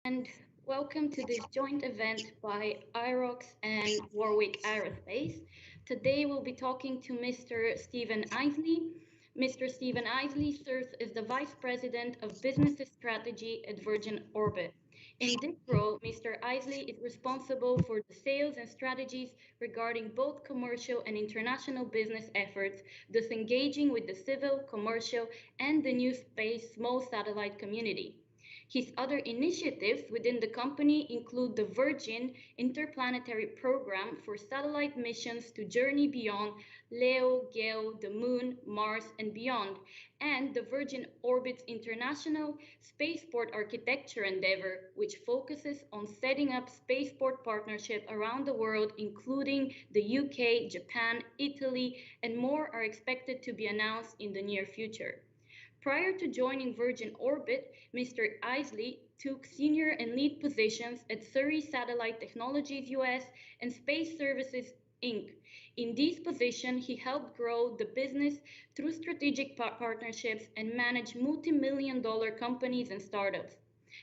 and welcome to this joint event by AerOx and Warwick Aerospace. Today we'll be talking to Mr. Stephen Eisele. Mr. Stephen Eisele serves as the Vice President of Business Strategy at Virgin Orbit. In this role, Mr. Eisele is responsible for the sales and strategies regarding both commercial and international business efforts, thus engaging with the civil, commercial, and the new space small satellite community. His other initiatives within the company include the Virgin Interplanetary Program for satellite missions to journey beyond Leo, Gale, the Moon, Mars, and beyond, and the Virgin Orbit's International Spaceport Architecture endeavor, which focuses on setting up spaceport partnerships around the world, including the UK, Japan, Italy, and more are expected to be announced in the near future. Prior to joining Virgin Orbit, Mr. Eisele took senior and lead positions at Surrey Satellite Technologies US and Space Services Inc. In these positions, he helped grow the business through strategic partnerships and manage multi-million-dollar companies and startups.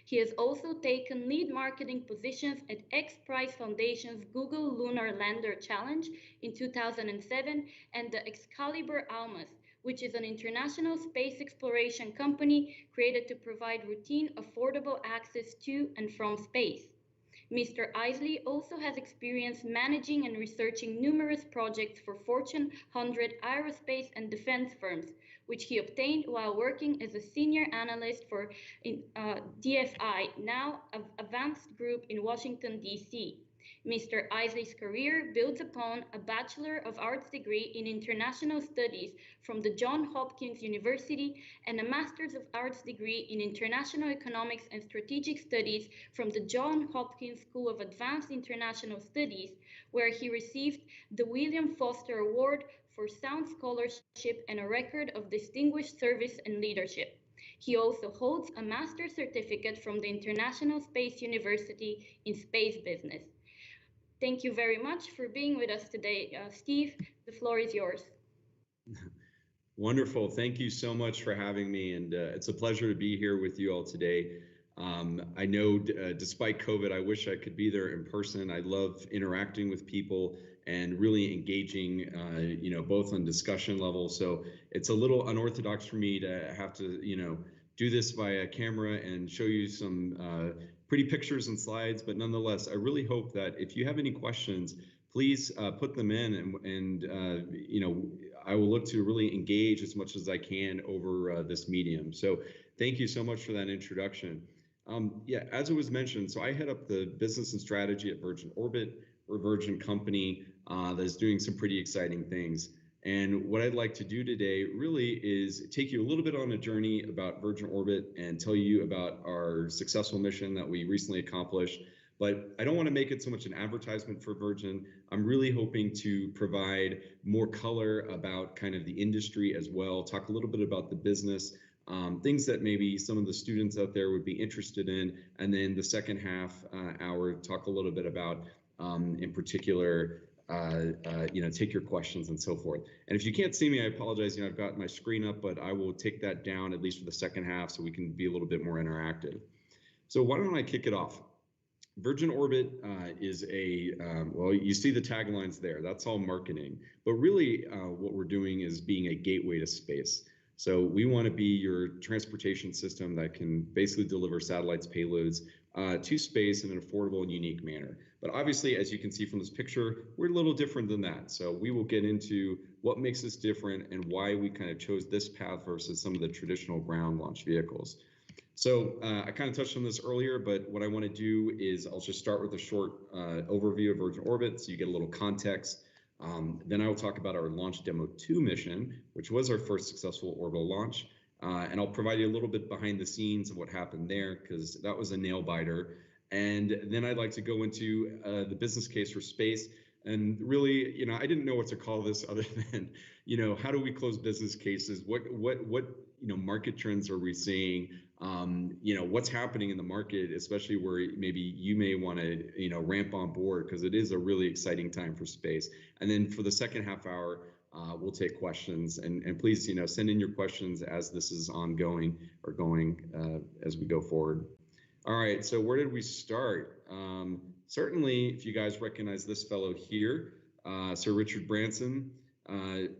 He has also taken lead marketing positions at X Prize Foundation's Google Lunar Lander Challenge in 2007 and the Excalibur Almas, which is an international space exploration company created to provide routine, affordable access to and from space. Mr. Eisele also has experience managing and researching numerous projects for Fortune 100 aerospace and defense firms, which he obtained while working as a senior analyst for DFI, now Advanced Group in Washington, D.C. Mr. Eisele's career builds upon a Bachelor of Arts degree in International Studies from the Johns Hopkins University and a Master's of Arts degree in International Economics and Strategic Studies from the Johns Hopkins School of Advanced International Studies, where he received the William Foster Award for Sound Scholarship and a record of distinguished service and leadership. He also holds a master's certificate from the International Space University in Space Business. Thank you very much for being with us today. Steve, the floor is yours. Wonderful. Thank you so much for having me. And it's a pleasure to be here with you all today. I know despite COVID, I wish I could be there in person. I love interacting with people and really engaging, both on discussion level. So it's a little unorthodox for me to have to, do this via camera and show you some pretty pictures and slides. But nonetheless, I really hope that if you have any questions, please put them in and I will look to really engage as much as I can over this medium. So thank you so much for that introduction. As it was mentioned, so I head up the business and strategy at Virgin Orbit. We're a Virgin company that is doing some pretty exciting things. And what I'd like to do today really is take you a little bit on a journey about Virgin Orbit and tell you about our successful mission that we recently accomplished. But I don't want to make it so much an advertisement for Virgin. I'm really hoping to provide more color about kind of the industry as well, talk a little bit about the business, things that maybe some of the students out there would be interested in. And then the second half hour, talk a little bit about, in particular, take your questions and so forth. And if you can't see me, I apologize. I've got my screen up, but I will take that down at least for the second half so we can be a little bit more interactive. So why don't I kick it off? Virgin Orbit is you see the taglines there. That's all marketing. But really what we're doing is being a gateway to space. So we want to be your transportation system that can basically deliver satellites, payloads to space in an affordable and unique manner. But obviously, as you can see from this picture, we're a little different than that. So we will get into what makes us different and why we kind of chose this path versus some of the traditional ground launch vehicles. So I kind of touched on this earlier, but what I want to do is I'll just start with a short overview of Virgin Orbit so you get a little context. Then I will talk about our Launch Demo 2 mission, which was our first successful orbital launch. And I'll provide you a little bit behind the scenes of what happened there, because that was a nail biter. And then I'd like to go into the business case for space. And really, I didn't know what to call this other than, how do we close business cases? What market trends are we seeing? What's happening in the market, especially where maybe you may want to, ramp on board, because it is a really exciting time for space. And then for the second half hour, we'll take questions, and please, send in your questions as this is ongoing or going as we go forward. All right, so where did we start? Certainly, if you guys recognize this fellow here, Sir Richard Branson.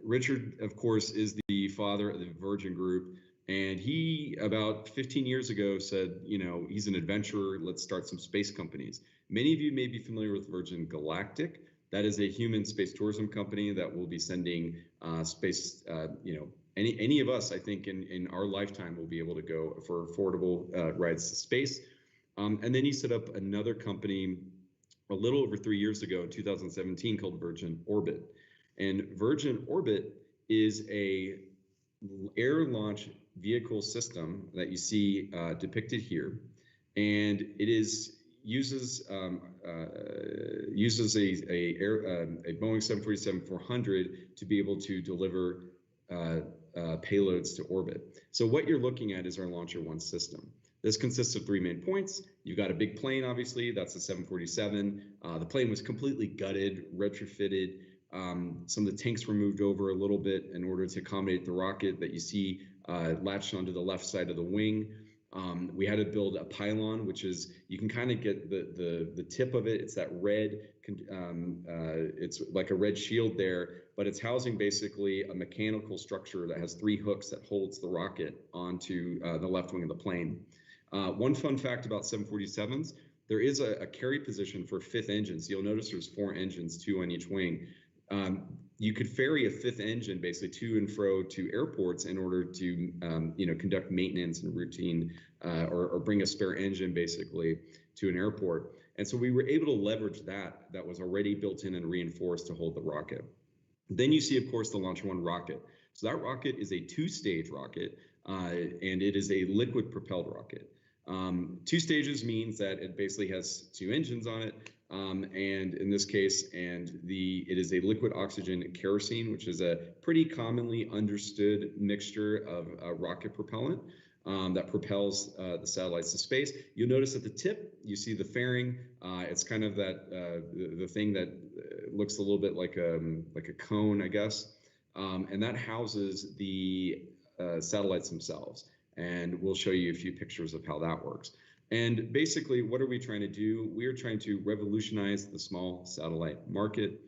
Richard, of course, is the father of the Virgin Group, and he, about 15 years ago, said, you know, he's an adventurer, let's start some space companies. Many of you may be familiar with Virgin Galactic. That is a human space tourism company that will be sending space, you know, any of us, I think, in our lifetime will be able to go for affordable rides to space. And then he set up another company a little over 3 years ago in 2017 called Virgin Orbit. And Virgin Orbit is a air launch vehicle system that you see depicted here, and it uses a Boeing 747-400 to be able to deliver payloads to orbit. So what you're looking at is our Launcher One system. This consists of three main points. You've got a big plane, obviously, that's the 747. The plane was completely gutted, retrofitted. Some of the tanks were moved over a little bit in order to accommodate the rocket that you see latched onto the left side of the wing. We had to build a pylon, which is, you can kind of get the tip of it. It's that red, it's like a red shield there, but it's housing basically a mechanical structure that has three hooks that holds the rocket onto the left wing of the plane. One fun fact about 747s, there is a carry position for fifth engines. You'll notice there's 4 engines, 2 on each wing. You could ferry a fifth engine basically to and fro to airports in order to you know, conduct maintenance and routine or bring a spare engine basically to an airport. And so we were able to leverage that was already built in and reinforced to hold the rocket. Then you see, of course, the Launcher One rocket. So that rocket is a 2-stage rocket, and it is a liquid propelled rocket. 2 stages means that it basically has 2 engines on it, and in this case, it is a liquid oxygen kerosene, which is a pretty commonly understood mixture of rocket propellant that propels the satellites to space. You'll notice at the tip, you see the fairing. It's kind of that the thing that looks a little bit like a cone, I guess, and that houses the satellites themselves. And we'll show you a few pictures of how that works. And basically, what are we trying to do? We are trying to revolutionize the small satellite market.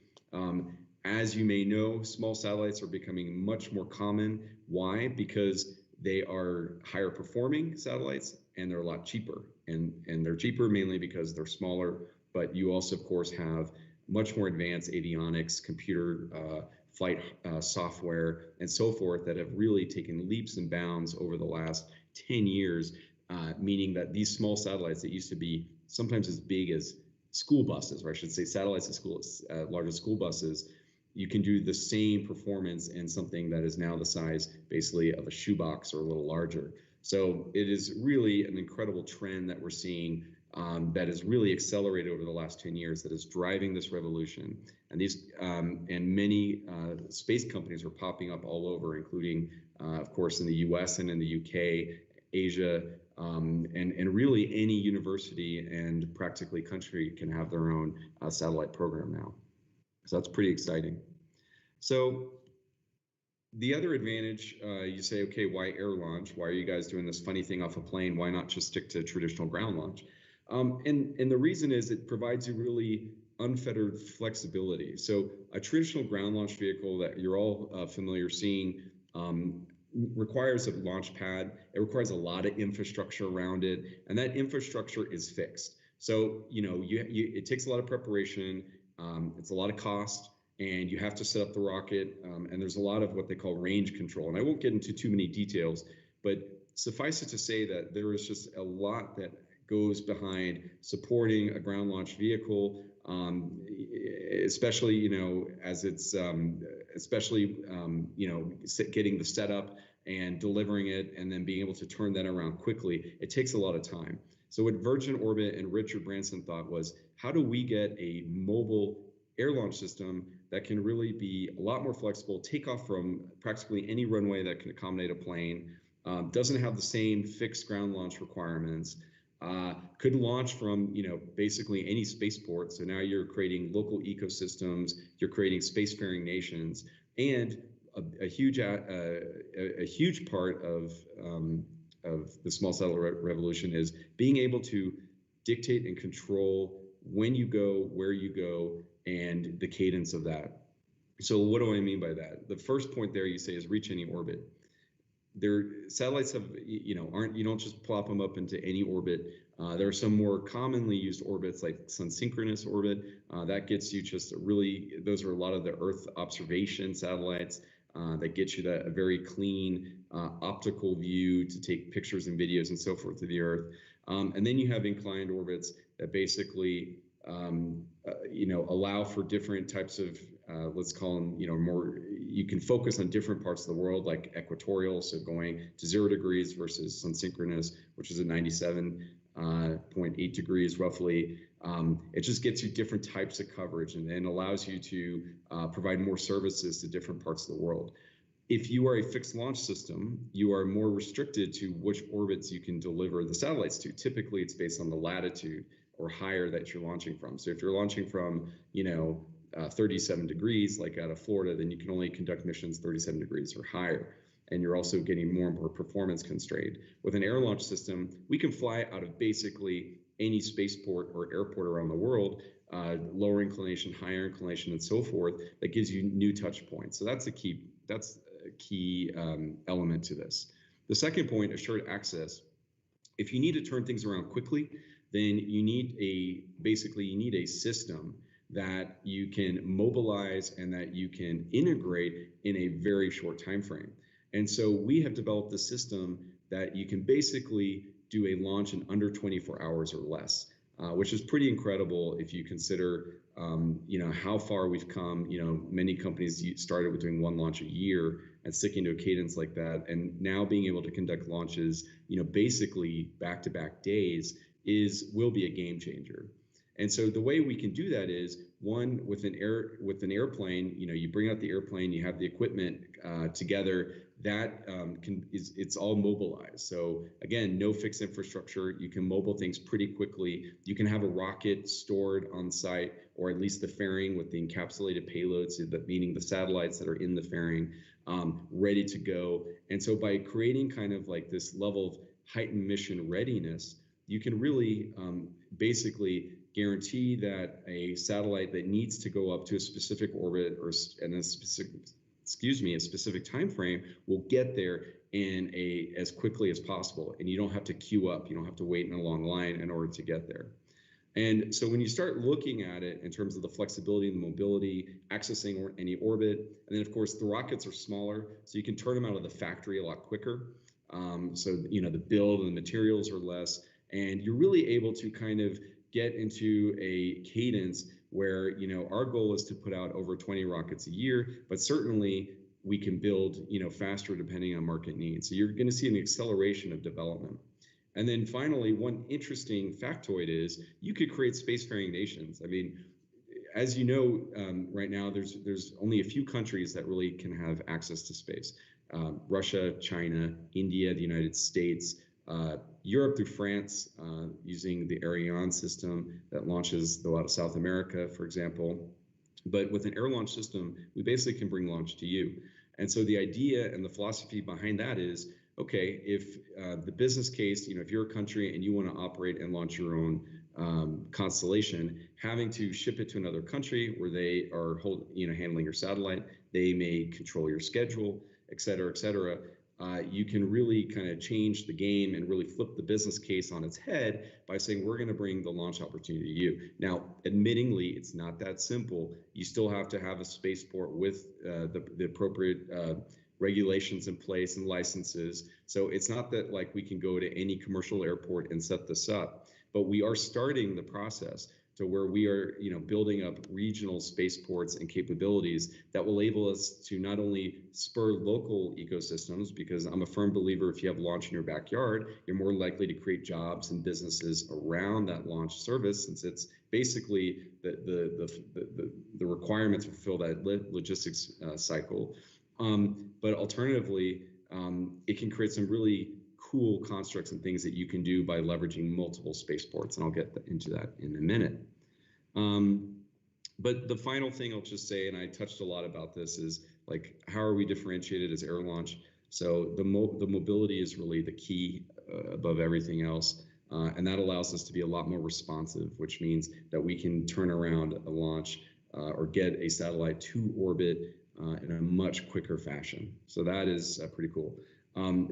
As you may know, small satellites are becoming much more common. Why? Because they are higher performing satellites and they're a lot cheaper. And they're cheaper mainly because they're smaller, but you also, of course, have much more advanced avionics, computer flight software, and so forth that have really taken leaps and bounds over the last 10 years, meaning that these small satellites that used to be sometimes as big as school buses, or I should say satellites as large as school buses, you can do the same performance in something that is now the size basically of a shoebox or a little larger. So it is really an incredible trend that we're seeing that has really accelerated over the last 10 years, that is driving this revolution. And these and many space companies are popping up all over, including, of course, in the US and in the UK, Asia, and really any university and practically country can have their own satellite program now. So that's pretty exciting. So the other advantage, you say, okay, why air launch? Why are you guys doing this funny thing off a plane? Why not just stick to traditional ground launch? And the reason is it provides you really unfettered flexibility. So a traditional ground launch vehicle that you're all familiar seeing requires a launch pad. It requires a lot of infrastructure around it, and that infrastructure is fixed. So you know, it takes a lot of preparation. It's a lot of cost, and you have to set up the rocket. And there's a lot of what they call range control. And I won't get into too many details, but suffice it to say that there is just a lot that goes behind supporting a ground launch vehicle, especially, you know, as it's you know, getting the setup and delivering it and then being able to turn that around quickly. It takes a lot of time. So what Virgin Orbit and Richard Branson thought was, how do we get a mobile air launch system that can really be a lot more flexible, take off from practically any runway that can accommodate a plane, doesn't have the same fixed ground launch requirements, could launch from, you know, basically any spaceport. So now you're creating local ecosystems, you're creating spacefaring nations, and a huge part of the small satellite revolution is being able to dictate and control when you go, where you go, and the cadence of that. So what do I mean by that? The first point there you say is reach any orbit. Satellites have, you don't just plop them up into any orbit. There are some more commonly used orbits like sun-synchronous orbit. That gets you just those are a lot of the Earth observation satellites that get you a very clean optical view to take pictures and videos and so forth of the Earth. And then you have inclined orbits that basically allow for different types of, let's call them, you can focus on different parts of the world, like equatorial, so going to 0 degrees versus sun-synchronous, which is at 97.8 degrees roughly. It just gets you different types of coverage and allows you to provide more services to different parts of the world. If you are a fixed launch system, you are more restricted to which orbits you can deliver the satellites to. Typically, it's based on the latitude or higher that you're launching from. So if you're launching from, 37 degrees, like out of Florida, then you can only conduct missions 37 degrees or higher. And you're also getting more and more performance constrained. With an air launch system, we can fly out of basically any spaceport or airport around the world, lower inclination, higher inclination, and so forth. That gives you new touch points. So that's a key element to this. The second point, assured access. If you need to turn things around quickly, then you need a system that you can mobilize and that you can integrate in a very short time frame. And so we have developed a system that you can basically do a launch in under 24 hours or less, which is pretty incredible if you consider how far we've come. Many companies started with doing one launch a year and sticking to a cadence like that, and now being able to conduct launches basically back-to-back days will be a game changer. And so the way we can do that is, one, with an airplane, you bring out the airplane, you have the equipment together, that it's all mobilized. So again, no fixed infrastructure. You can mobile things pretty quickly. You can have a rocket stored on site, or at least the fairing with the encapsulated payloads, meaning the satellites that are in the fairing, ready to go. And so by creating kind of like this level of heightened mission readiness, you can really basically guarantee that a satellite that needs to go up to a specific orbit and a specific time frame will get there as quickly as possible, and you don't have to queue up, you don't have to wait in a long line in order to get there. And so when you start looking at it in terms of the flexibility and the mobility, accessing any orbit, and then of course the rockets are smaller, so you can turn them out of the factory a lot quicker. So the build and the materials are less, and you're really able to kind of get into a cadence where our goal is to put out over 20 rockets a year, but certainly we can build faster depending on market needs. So you're going to see an acceleration of development. And then finally, one interesting factoid is you could create spacefaring nations. I mean, as you know, right now there's only a few countries that really can have access to space: Russia, China, India, the United States. Europe through France, using the Ariane system that launches out of South America, for example. But with an air launch system, we basically can bring launch to you. And so the idea and the philosophy behind that is, okay, if the business case, if you're a country and you want to operate and launch your own constellation, having to ship it to another country where they are handling your satellite, they may control your schedule, et cetera, et cetera. You can really kind of change the game and really flip the business case on its head by saying, we're going to bring the launch opportunity to you. Now, admittingly, it's not that simple. You still have to have a spaceport with the appropriate regulations in place and licenses. So it's not that like we can go to any commercial airport and set this up, but we are starting the process to where we are, building up regional spaceports and capabilities that will enable us to not only spur local ecosystems, because I'm a firm believer if you have launch in your backyard, you're more likely to create jobs and businesses around that launch service, since it's basically the requirements to fulfill that logistics cycle. But alternatively, it can create some really cool constructs and things that you can do by leveraging multiple spaceports, and I'll get into that in a minute. But the final thing I'll just say, and I touched a lot about this, is like, how are we differentiated as air launch? So the mobility is really the key above everything else. And that allows us to be a lot more responsive, which means that we can turn around a launch or get a satellite to orbit in a much quicker fashion. So that is pretty cool.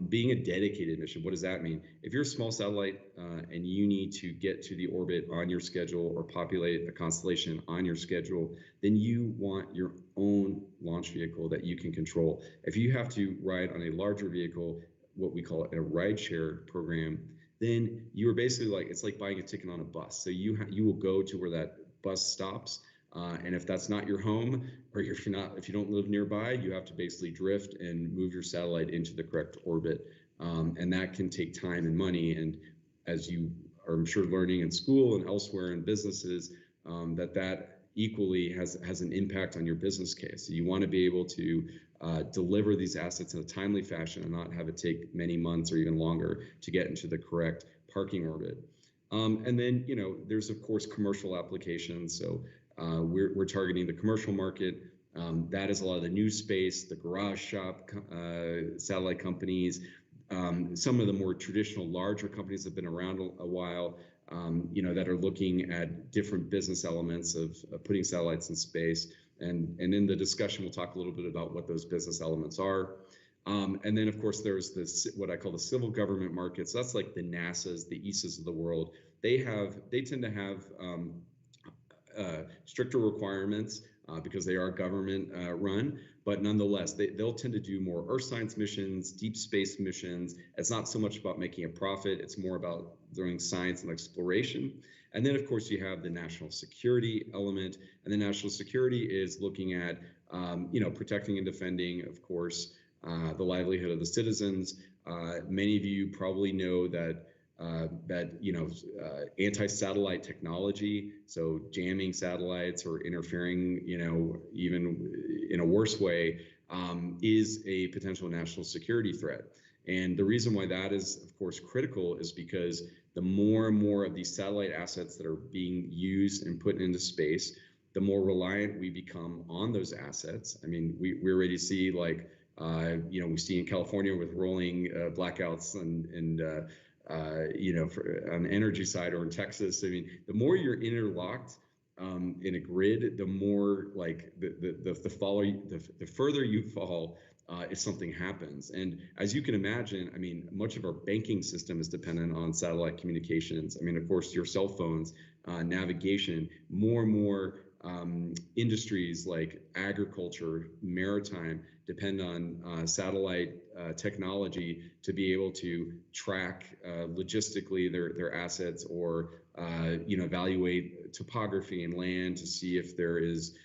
Being a dedicated mission, what does that mean? If you're a small satellite and you need to get to the orbit on your schedule or populate a constellation on your schedule, then you want your own launch vehicle that you can control. If you have to ride on a larger vehicle, what we call a rideshare program, then you are basically like, it's like buying a ticket on a bus. So you will go to where that bus stops. And if that's not your home, or if you don't live nearby, you have to basically drift and move your satellite into the correct orbit. And that can take time and money. And as you are, I'm sure, learning in school and elsewhere in businesses, that equally has an impact on your business case. So you want to be able to deliver these assets in a timely fashion and not have it take many months or even longer to get into the correct parking orbit. And then, there's of course commercial applications. So we're targeting the commercial market. That is a lot of the new space, the garage shop satellite companies, some of the more traditional larger companies that have been around a while, that are looking at different business elements of putting satellites in space. And in the discussion, we'll talk a little bit about what those business elements are. And then, of course, there's this, what I call the civil government market. So that's like the NASAs, the ESAs of the world. They tend to have stricter requirements because they are government run, but nonetheless, they'll tend to do more earth science missions, deep space missions. It's not so much about making a profit, it's more about doing science and exploration. And then, of course, you have the national security element, and the national security is looking at, protecting and defending, of course, the livelihood of the citizens. Many of you probably know that anti-satellite technology, so jamming satellites or interfering, even in a worse way, is a potential national security threat. And the reason why that is, of course, critical is because the more and more of these satellite assets that are being used and put into space, the more reliant we become on those assets. I mean, we already see, like, we see in California with rolling blackouts and on the energy side, or in Texas. I mean, the more you're interlocked in a grid, the more like the further you fall if something happens. And as you can imagine, I mean, much of our banking system is dependent on satellite communications. I mean, of course, your cell phones, navigation, more and more industries like agriculture, maritime, depend on satellite technology to be able to track logistically their assets, or evaluate topography and land to see if there is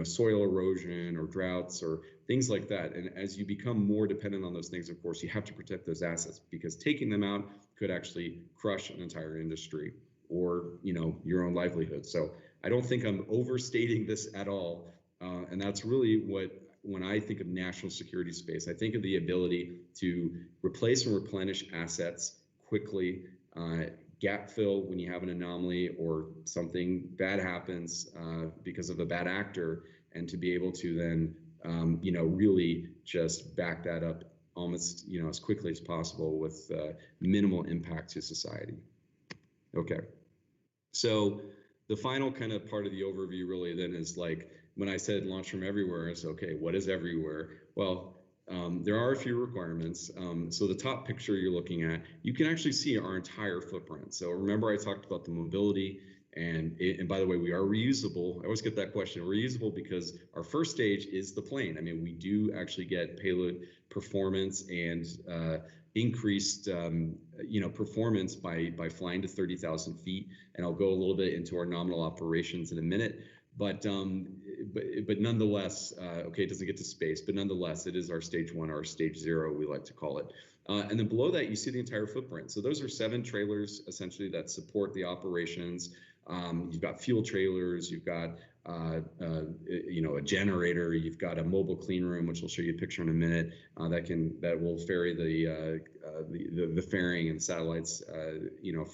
soil erosion or droughts or things like that. And as you become more dependent on those things, of course, you have to protect those assets, because taking them out could actually crush an entire industry or your own livelihood. So I don't think I'm overstating this at all. And that's really when I think of national security space, I think of the ability to replace and replenish assets quickly, gap fill when you have an anomaly or something bad happens because of a bad actor, and to be able to then, really just back that up almost, as quickly as possible with minimal impact to society. Okay, so the final kind of part of the overview really then is, like, when I said launch from everywhere, it's okay, what is everywhere? Well, there are a few requirements. So the top picture you're looking at, you can actually see our entire footprint. So remember I talked about the mobility, and by the way, we are reusable. I always get that question. We're reusable because our first stage is the plane. I mean, we do actually get payload performance and increased performance by flying to 30,000 feet, and I'll go a little bit into our nominal operations in a minute. But nonetheless, okay, it doesn't get to space, but nonetheless, it is our stage 1, or stage 0, we like to call it. And then below that, you see the entire footprint. So those are 7 trailers essentially that support the operations. You've got fuel trailers, you've got a generator, you've got a mobile clean room, which I'll show you a picture in a minute, that will ferry the fairing and satellites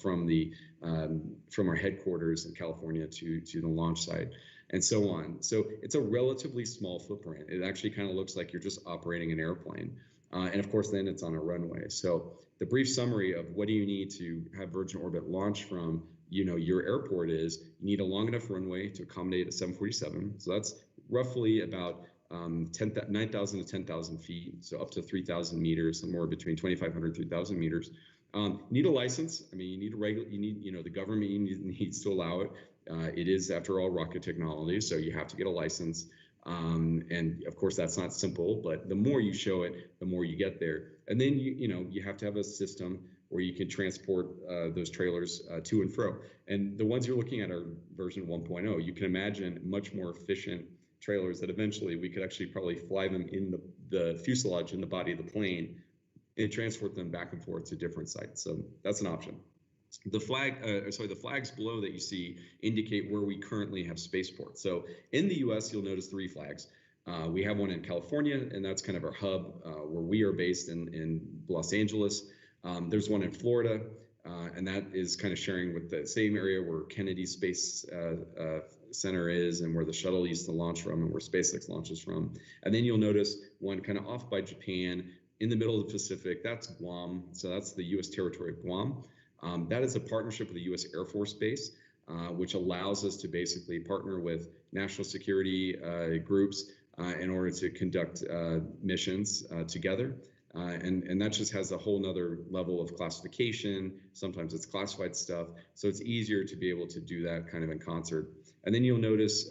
from our headquarters in California to the launch site, and so on. So it's a relatively small footprint. It actually kind of looks like you're just operating an airplane. And of course, then it's on a runway. So the brief summary of what do you need to have Virgin Orbit launch from, your airport is you need a long enough runway to accommodate a 747. So that's roughly about 9,000 to 10,000 feet, so up to 3,000 meters, somewhere between 2,500 and 3,000 meters. You need a license. I mean, you need the government needs to allow it. It is, after all, rocket technology, so you have to get a license. And of course, that's not simple, but the more you show it, the more you get there. And then you have to have a system where you can transport those trailers to and fro. And the ones you're looking at are version 1.0. You can imagine much more efficient trailers that eventually we could actually probably fly them in the fuselage in the body of the plane and transport them back and forth to different sites. So that's an option. The flags below that you see indicate where we currently have spaceports. So in the US, you'll notice 3 flags. We have one in California, and that's kind of our hub where we are based in Los Angeles. There's one in Florida, and that is kind of sharing with the same area where Kennedy Space Center is and where the shuttle used to launch from and where SpaceX launches from. And then you'll notice one kind of off by Japan in the middle of the Pacific. That's Guam. So that's the US territory of Guam. That is a partnership with the US Air Force Base, which allows us to basically partner with national security groups in order to conduct missions together. And that just has a whole nother level of classification. Sometimes it's classified stuff. So it's easier to be able to do that kind of in concert. And then you'll notice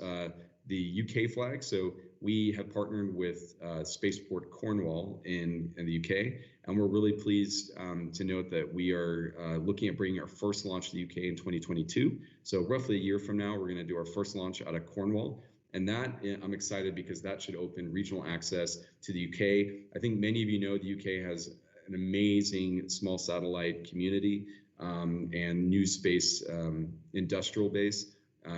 the UK flag. So we have partnered with Spaceport Cornwall in the UK, and we're really pleased to note that we are looking at bringing our first launch to the UK in 2022. So roughly a year from now, we're going to do our first launch out of Cornwall. And that, I'm excited because that should open regional access to the UK. I think many of you know the UK has an amazing small satellite community and new space industrial base.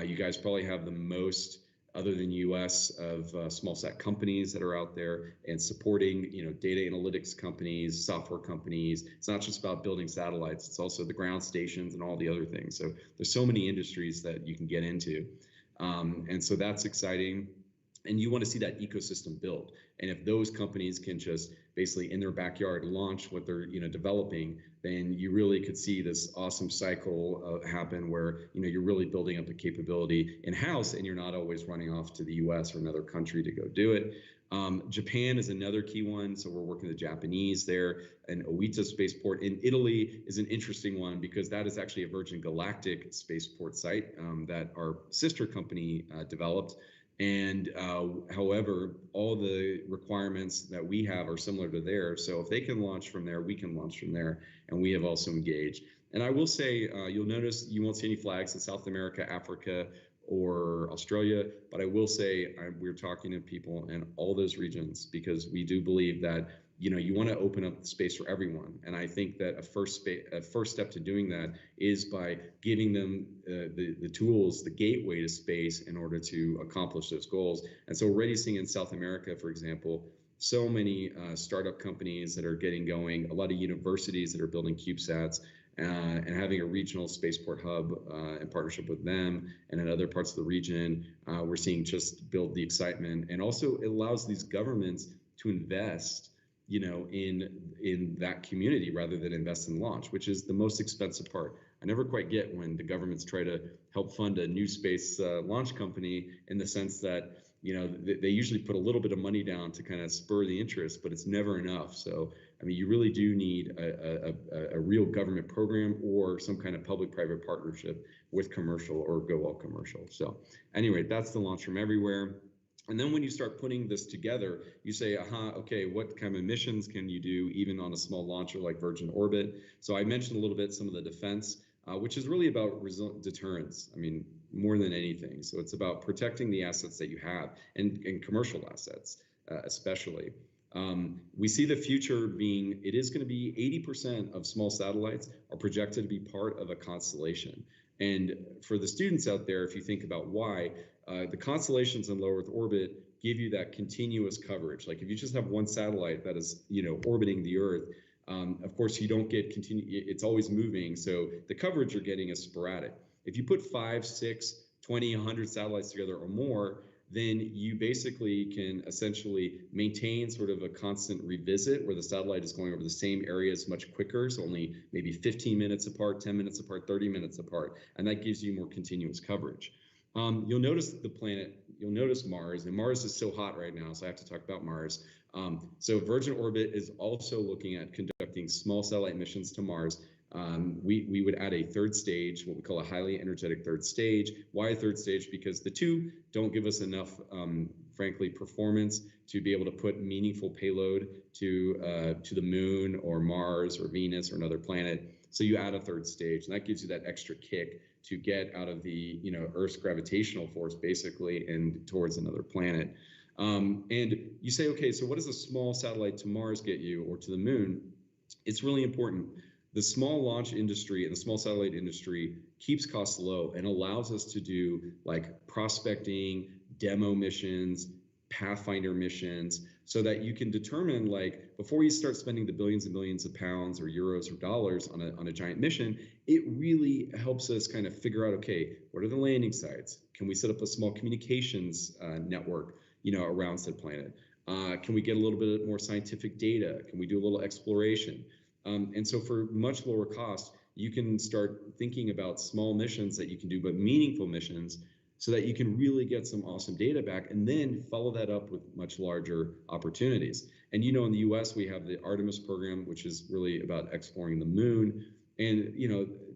You guys probably have the most, other than US, of small sat companies that are out there and supporting, data analytics companies, software companies. It's not just about building satellites, it's also the ground stations and all the other things. So there's so many industries that you can get into. And so that's exciting. And you want to see that ecosystem build. And if those companies can just basically in their backyard launch what they're developing, then you really could see this awesome cycle happen where you're really building up a capability in-house and you're not always running off to the US or another country to go do it. Japan is another key one, so we're working with the Japanese there. And Oita Spaceport in Italy is an interesting one because that is actually a Virgin Galactic spaceport site that our sister company developed. And however, all the requirements that we have are similar to theirs. So if they can launch from there, we can launch from there. And we have also engaged. And I will say, you'll notice you won't see any flags in South America, Africa, or Australia, but I will say we're talking to people in all those regions because we do believe that you want to open up the space for everyone. And I think that a first step to doing that is by giving them the tools, the gateway to space in order to accomplish those goals. And so we're already seeing in South America, for example, so many startup companies that are getting going, a lot of universities that are building CubeSats, and having a regional spaceport hub in partnership with them and in other parts of the region, we're seeing just build the excitement. And also it allows these governments to invest in that community rather than invest in launch, which is the most expensive part. I never quite get when the governments try to help fund a new space launch company in the sense that they usually put a little bit of money down to kind of spur the interest, but it's never enough. So I mean, you really do need a real government program or some kind of public-private partnership with commercial or go all commercial. So anyway, that's the launch from everywhere. And then when you start putting this together, you say, okay, what kind of missions can you do even on a small launcher like Virgin Orbit? So I mentioned a little bit some of the defense, which is really about deterrence. I mean, more than anything. So it's about protecting the assets that you have and commercial assets, especially. We see the future being, it is going to be 80% of small satellites are projected to be part of a constellation. And for the students out there, if you think about why, the constellations in low Earth orbit give you that continuous coverage. Like if you just have one satellite that is, orbiting the Earth, of course you don't get it's always moving. So the coverage you're getting is sporadic. If you put 5, 6, 20, 100 satellites together or more, then you basically can essentially maintain sort of a constant revisit where the satellite is going over the same areas much quicker, so only maybe 15 minutes apart, 10 minutes apart, 30 minutes apart, and that gives you more continuous coverage. You'll notice you'll notice Mars, and Mars is so hot right now, so I have to talk about Mars. So Virgin Orbit is also looking at conducting small satellite missions to Mars. We would add a third stage, what we call a highly energetic third stage. Why a third stage? Because the two don't give us enough, frankly, performance to be able to put meaningful payload to the moon or Mars or Venus or another planet. So you add a third stage, and that gives you that extra kick to get out of the Earth's gravitational force basically and towards another planet. And you say, okay, so what does a small satellite to Mars get you, or to the moon? It's really important. The small launch industry and the small satellite industry keeps costs low and allows us to do like prospecting, demo missions, pathfinder missions, so that you can determine, like, before you start spending the billions and billions of pounds or euros or dollars on a giant mission, it really helps us kind of figure out, okay, what are the landing sites? Can we set up a small communications network, around said planet? Can we get a little bit more scientific data? Can we do a little exploration? And so for much lower cost, you can start thinking about small missions that you can do, but meaningful missions, so that you can really get some awesome data back and then follow that up with much larger opportunities. And in the US, we have the Artemis program, which is really about exploring the moon. And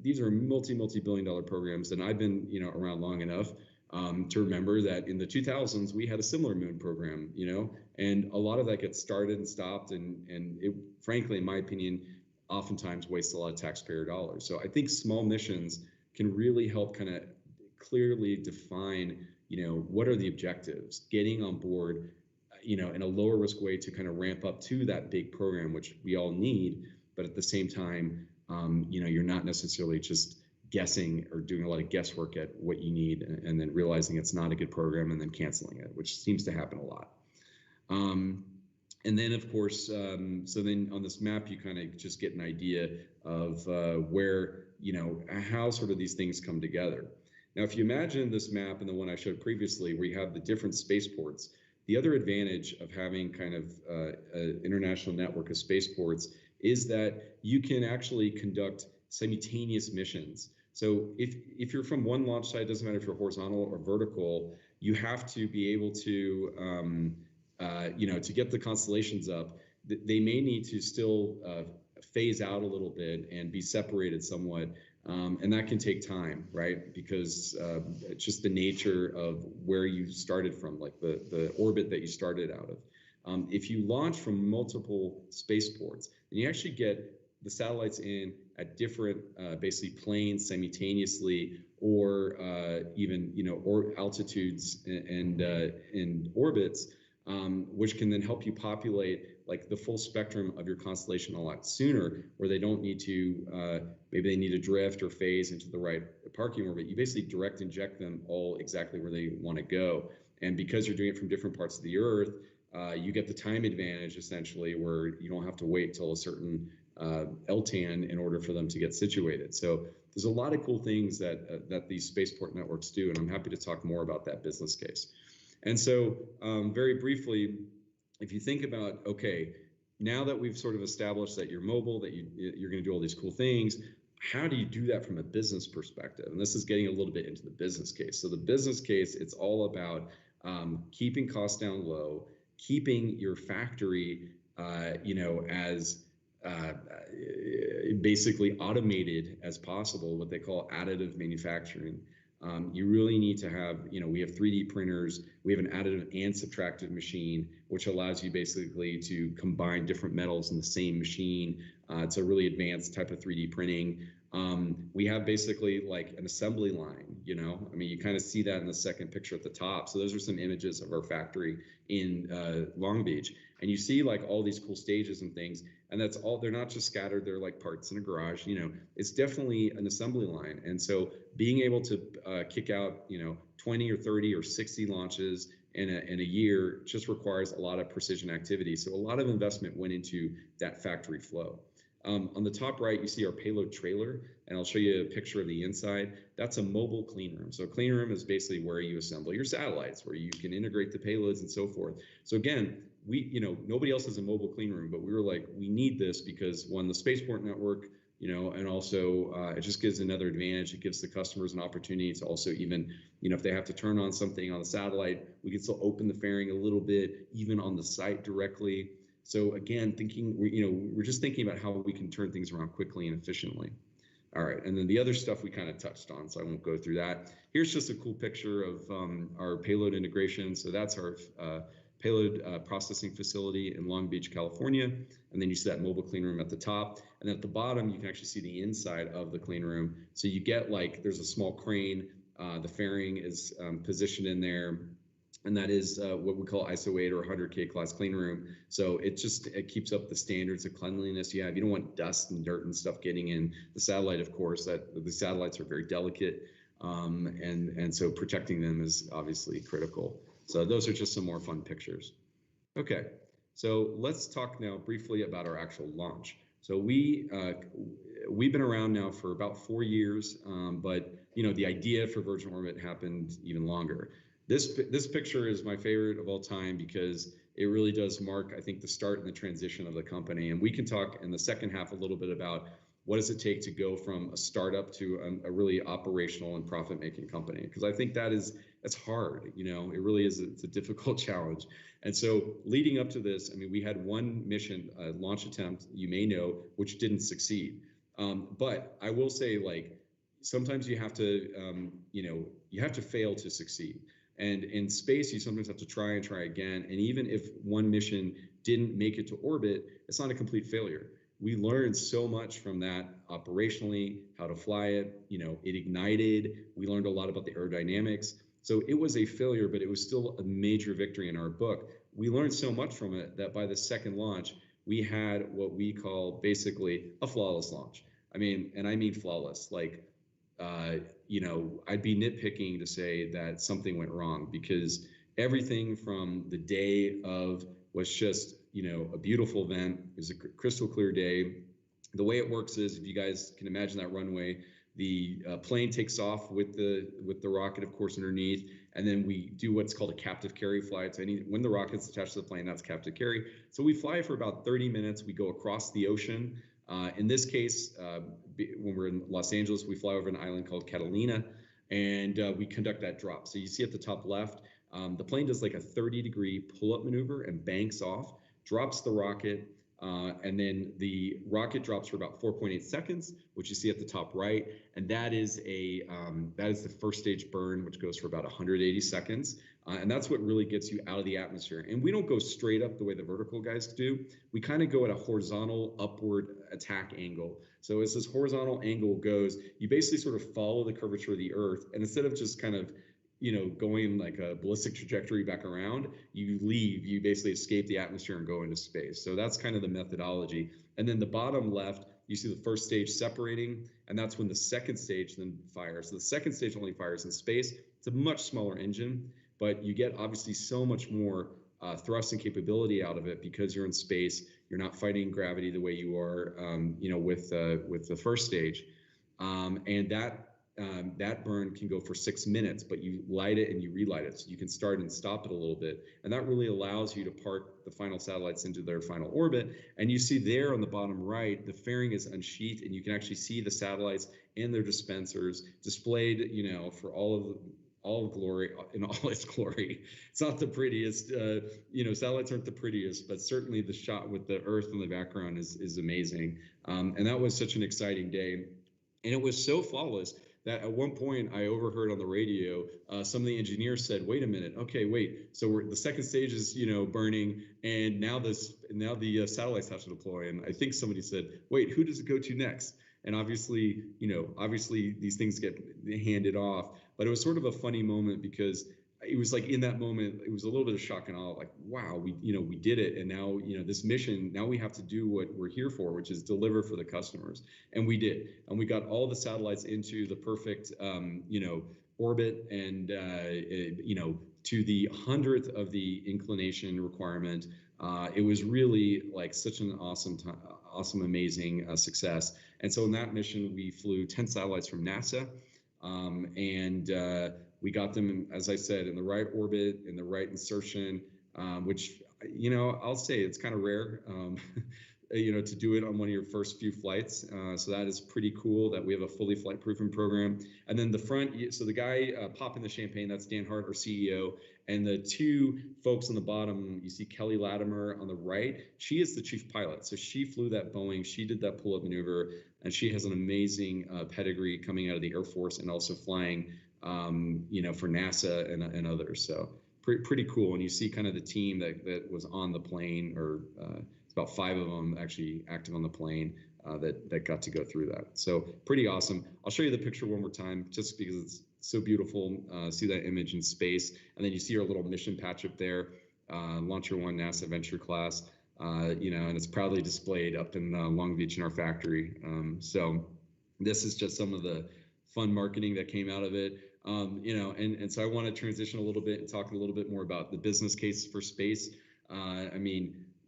these are multi-billion dollar programs, and I've been around long enough to remember that in the 2000s we had a similar moon program, and a lot of that gets started and stopped, and it, frankly, in my opinion, oftentimes wastes a lot of taxpayer dollars. So I think small missions can really help kind of clearly define, what are the objectives, getting on board, in a lower risk way to kind of ramp up to that big program, which we all need. But at the same time, you're not necessarily just guessing or doing a lot of guesswork at what you need and then realizing it's not a good program and then canceling it, which seems to happen a lot. And then, of course, so then on this map, you kind of just get an idea of where, how sort of these things come together. Now, if you imagine this map and the one I showed previously, where you have the different spaceports, the other advantage of having kind of an international network of spaceports is that you can actually conduct simultaneous missions. So if you're from one launch site, it doesn't matter if you're horizontal or vertical, you have to be able to, to get the constellations up. They may need to still phase out a little bit and be separated somewhat. And that can take time, right? Because it's just the nature of where you started from, like the orbit that you started out of. If you launch from multiple spaceports, then you actually get the satellites in at different basically planes simultaneously, or even or altitudes and orbits, which can then help you populate like the full spectrum of your constellation a lot sooner, where they don't need to maybe they need to drift or phase into the right parking orbit. You basically direct inject them all exactly where they want to go, and because you're doing it from different parts of the Earth, you get the time advantage essentially, where you don't have to wait till a certain LTAN in order for them to get situated. So there's a lot of cool things that these spaceport networks do, and I'm happy to talk more about that business case. And so very briefly, if you think about, okay, now that we've sort of established that you're mobile, that you're going to do all these cool things, how do you do that from a business perspective? And this is getting a little bit into the business case. So the business case, it's all about keeping costs down low, keeping your factory, as basically automated as possible, what they call additive manufacturing. You really need to have, we have 3D printers, we have an additive and subtractive machine, which allows you basically to combine different metals in the same machine. It's a really advanced type of 3D printing. We have basically like an assembly line, I mean, you kind of see that in the second picture at the top. So those are some images of our factory in Long Beach. And you see like all these cool stages and things, and that's all, they're not just scattered, they're like parts in a garage, it's definitely an assembly line. And so being able to kick out, 20 or 30 or 60 launches in a year just requires a lot of precision activity. So a lot of investment went into that factory flow. On the top right, you see our payload trailer, and I'll show you a picture of the inside. That's a mobile clean room. So a clean room is basically where you assemble your satellites, where you can integrate the payloads and so forth. So again, nobody else has a mobile clean room, but we were like, we need this because one, the spaceport network, and also it just gives another advantage. It gives the customers an opportunity to also even, if they have to turn on something on the satellite, we can still open the fairing a little bit, even on the site directly. So again, we're just thinking about how we can turn things around quickly and efficiently. All right, and then the other stuff we kind of touched on, so I won't go through that. Here's just a cool picture of our payload integration. So that's our payload processing facility in Long Beach, California. And then you see that mobile clean room at the top. And at the bottom, you can actually see the inside of the clean room. So you get there's a small crane. The fairing is positioned in there. And that is what we call ISO 8 or 100K class clean room. So it keeps up the standards of cleanliness you have. You don't want dust and dirt and stuff getting in the satellite, of course. The satellites are very delicate. And so protecting them is obviously critical. So those are just some more fun pictures. Okay, so let's talk now briefly about our actual launch. So we've been around now for about 4 years, but the idea for Virgin Orbit happened even longer. This picture is my favorite of all time because it really does mark, I think, the start and the transition of the company. And we can talk in the second half a little bit about what does it take to go from a startup to a really operational and profit-making company? Because I think it's hard. It really is. It's a difficult challenge. And so leading up to this, we had one mission, launch attempt, you may know, which didn't succeed. But I will say, sometimes you have to, you have to fail to succeed. And in space, you sometimes have to try and try again. And even if one mission didn't make it to orbit, it's not a complete failure. We learned so much from that operationally, how to fly it, it ignited. We learned a lot about the aerodynamics. So it was a failure, but it was still a major victory in our book. We learned so much from it that by the second launch, we had what we call basically a flawless launch. And I mean flawless, I'd be nitpicking to say that something went wrong because everything from the day of was just, a beautiful event. It was a crystal clear day. The way it works is, if you guys can imagine that runway, the plane takes off with the rocket, of course, underneath, and then we do what's called a captive carry flight. So when the rocket's attached to the plane, that's captive carry. So we fly for about 30 minutes. We go across the ocean. In this case, when we're in Los Angeles, we fly over an island called Catalina, and we conduct that drop. So you see at the top left, the plane does like a 30-degree pull-up maneuver and banks off, drops the rocket, and then the rocket drops for about 4.8 seconds, which you see at the top right, and that is the first stage burn, which goes for about 180 seconds. And that's what really gets you out of the atmosphere. And we don't go straight up the way the vertical guys do. We kind of go at a horizontal upward attack angle. So as this horizontal angle goes, you basically sort of follow the curvature of the Earth. And instead of just kind of, going like a ballistic trajectory back around, you basically escape the atmosphere and go into space. So that's kind of the methodology. And then the bottom left, you see the first stage separating, and that's when the second stage then fires. So the second stage only fires in space. It's a much smaller engine, but you get obviously so much more thrust and capability out of it because you're in space. You're not fighting gravity the way you are, with the first stage, and that burn can go for 6 minutes, but you light it and you relight it, so you can start and stop it a little bit, and that really allows you to park the final satellites into their final orbit. And you see there on the bottom right, the fairing is unsheathed, and you can actually see the satellites and their dispensers displayed, for all glory, in all its glory. It's not the prettiest, satellites aren't the prettiest, but certainly the shot with the Earth in the background is amazing. And that was such an exciting day. And it was so flawless that at one point I overheard on the radio, some of the engineers said, wait a minute, okay, wait, so the second stage is, burning, and now the satellites have to deploy. And I think somebody said, wait, who does it go to next? And obviously these things get handed off. But it was sort of a funny moment because it was like in that moment, it was a little bit of shock and awe, like, wow, we did it. And now, this mission, now we have to do what we're here for, which is deliver for the customers. And we did. And we got all the satellites into the perfect, orbit and, to the 100th of the inclination requirement. It was really like such an awesome, amazing success. And so in that mission, we flew 10 satellites from NASA, and we got them, as I said, in the right orbit, in the right insertion, which, I'll say it's kind of rare, to do it on one of your first few flights. So that is pretty cool that we have a fully flight proofing program. And then the front, so the guy popping the champagne, that's Dan Hart, our CEO. And the two folks on the bottom, you see Kelly Latimer on the right. She is the chief pilot. So she flew that Boeing. She did that pull-up maneuver. And she has an amazing pedigree coming out of the Air Force and also flying, for NASA and others. So pretty cool. And you see kind of the team that was on the plane, or about 5 of them actually active on the plane that got to go through that. So pretty awesome. I'll show you the picture one more time, just because it's so beautiful. See that image in space, and then you see our little mission patch up there, Launcher One NASA Venture Class, and it's proudly displayed up in Long Beach in our factory. So this is just some of the fun marketing that came out of it. And so I want to transition a little bit and talk a little bit more about the business case for space.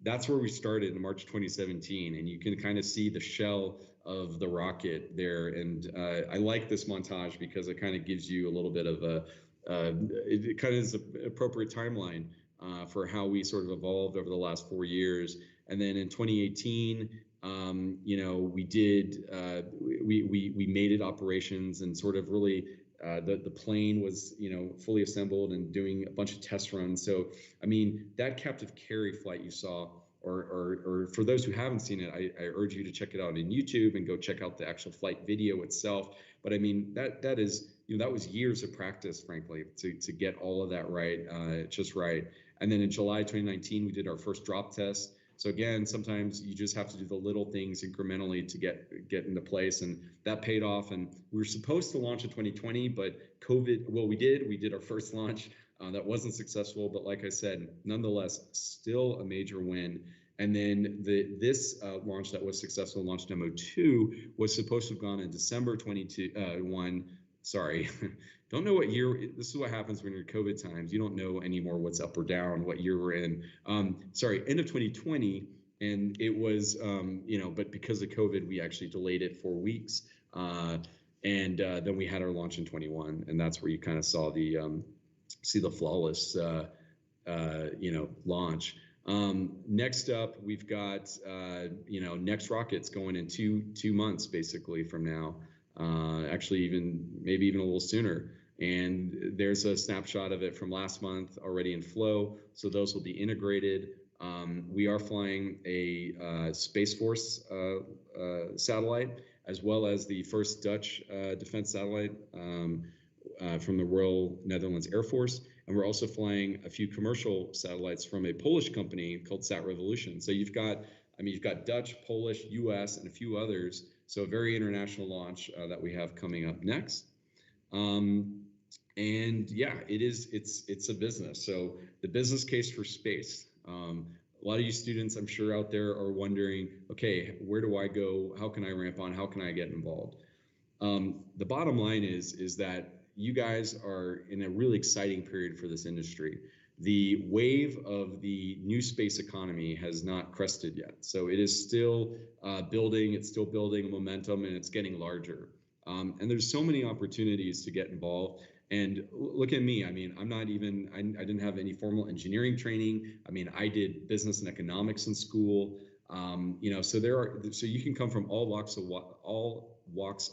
That's where we started in March 2017, and you can kind of see the shell of the rocket there. And I like this montage because it kind of gives you a little bit of it kind of is an appropriate timeline for how we sort of evolved over the last 4 years. And then in 2018, we did we made it operations, and sort of really the plane was fully assembled and doing a bunch of test runs. So that captive carry flight you saw, or for those who haven't seen it, I urge you to check it out on YouTube and go check out the actual flight video itself. But that is that was years of practice, frankly, to get all of that right, just right. And then in July 2019, we did our first drop test. So again, sometimes you just have to do the little things incrementally to get into place, and that paid off. And we were supposed to launch in 2020, but COVID. Well, we did our first launch. That wasn't successful, but like I said, nonetheless, still a major win. And then this launch that was successful, launch demo 2, was supposed to have gone in December 2021. Sorry, don't know what year. This is what happens when you're in COVID times. You don't know anymore what's up or down, what year we're in. Sorry, end of 2020, and it was, but because of COVID, we actually delayed it 4 weeks, and then we had our launch in 21, and that's where you kind of saw the flawless, launch. Next up, we've got next rockets going in two months basically from now. Actually, maybe even a little sooner. And there's a snapshot of it from last month already in flow. So those will be integrated. We are flying a Space Force satellite, as well as the first Dutch defense satellite from the Royal Netherlands Air Force. And we're also flying a few commercial satellites from a Polish company called Sat Revolution. So you've got Dutch, Polish, US, and a few others. So a very international launch that we have coming up next. And yeah, it's a business. So the business case for space. A lot of you students, I'm sure, out there are wondering, okay, where do I go? How can I ramp on? How can I get involved? The bottom line is that you guys are in a really exciting period for this industry. The wave of the new space economy has not crested yet. So it is still building, it's still building momentum, and it's getting larger. And there's so many opportunities to get involved. And look at me, I didn't have any formal engineering training. I did business and economics in school. So you can come from all walks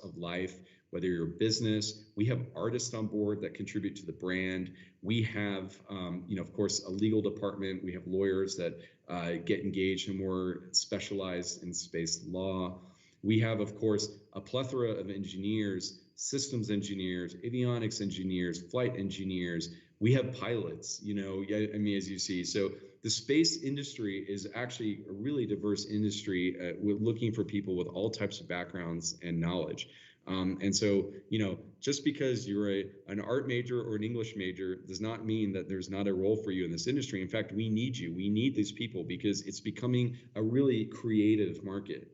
of life. Whether you're a business, we have artists on board that contribute to the brand. We have, of course, a legal department. We have lawyers that get engaged and more specialized in space law. We have, of course, a plethora of engineers, systems engineers, avionics engineers, flight engineers. We have pilots, as you see. So the space industry is actually a really diverse industry. We're looking for people with all types of backgrounds and knowledge. And so, just because you're an art major or an English major does not mean that there's not a role for you in this industry. In fact, we need you. We need these people because it's becoming a really creative market.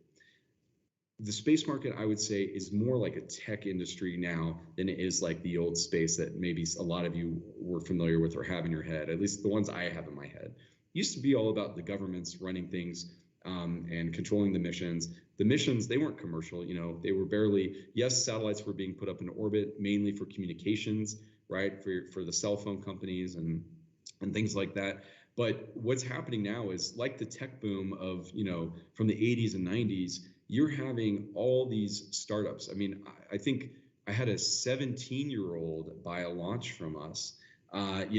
The space market, I would say, is more like a tech industry now than it is like the old space that maybe a lot of you were familiar with or have in your head, at least the ones I have in my head. used to be all about the governments running things and controlling the missions. The missions, they weren't commercial, they were barely, yes, satellites were being put up in orbit mainly for communications, right, for the cell phone companies and things like that. But what's happening now is like the tech boom of, from the 80s and 90s, you're having all these startups. I mean, I think I had a 17-year-old buy a launch from us, build